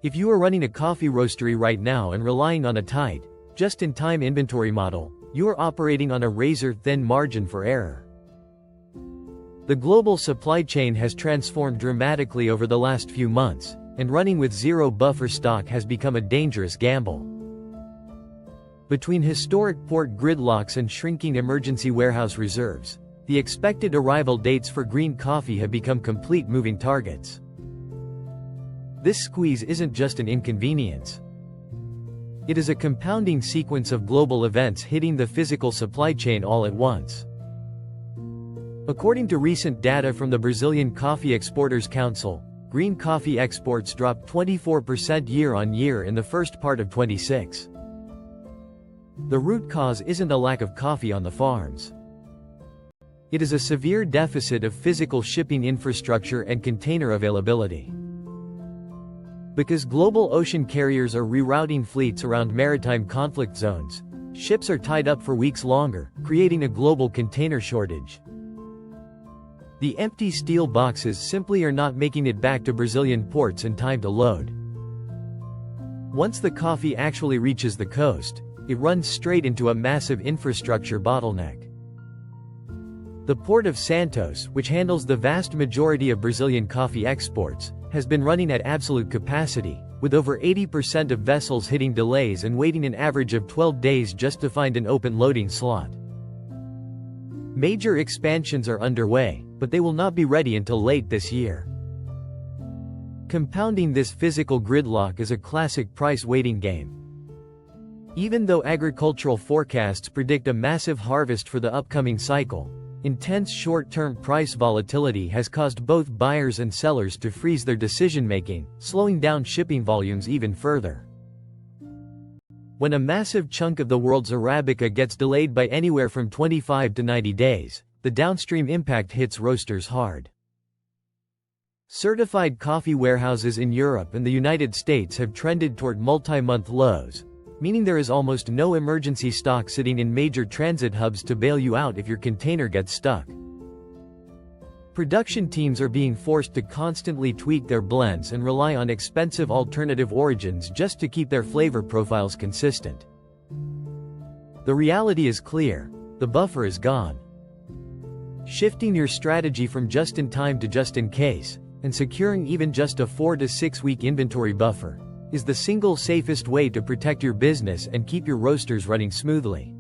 If you are running a coffee roastery right now and relying on a tight, just-in-time inventory model, you are operating on a razor-thin margin for error. The global supply chain has transformed dramatically over the last few months, and running with zero buffer stock has become a dangerous gamble. Between historic port gridlocks and shrinking emergency warehouse reserves, the expected arrival dates for green coffee have become complete moving targets. This squeeze isn't just an inconvenience. It is a compounding sequence of global events hitting the physical supply chain all at once. According to recent data from the Brazilian Coffee Exporters Council, green coffee exports dropped 24% year-on-year in the first part of 2026. The root cause isn't a lack of coffee on the farms. It is a severe deficit of physical shipping infrastructure and container availability. Because global ocean carriers are rerouting fleets around maritime conflict zones, ships are tied up for weeks longer, creating a global container shortage. The empty steel boxes simply are not making it back to Brazilian ports in time to load. Once the coffee actually reaches the coast, it runs straight into a massive infrastructure bottleneck. The Port of Santos, which handles the vast majority of Brazilian coffee exports, has been running at absolute capacity, with over 80% of vessels hitting delays and waiting an average of 12 days just to find an open loading slot. Major expansions are underway, but they will not be ready until late this year. Compounding this physical gridlock is a classic price-waiting game. Even though agricultural forecasts predict a massive harvest for the upcoming cycle, intense short-term price volatility has caused both buyers and sellers to freeze their decision-making, slowing down shipping volumes even further. When a massive chunk of the world's Arabica gets delayed by anywhere from 25 to 90 days, the downstream impact hits roasters hard. Certified coffee warehouses in Europe and the United States have trended toward multi-month lows, meaning there is almost no emergency stock sitting in major transit hubs to bail you out if your container gets stuck. Production teams are being forced to constantly tweak their blends and rely on expensive alternative origins just to keep their flavor profiles consistent. The reality is clear: the buffer is gone. Shifting your strategy from just-in-time to just-in-case, and securing even just a 4 to 6 week inventory buffer, is the single safest way to protect your business and keep your roasters running smoothly.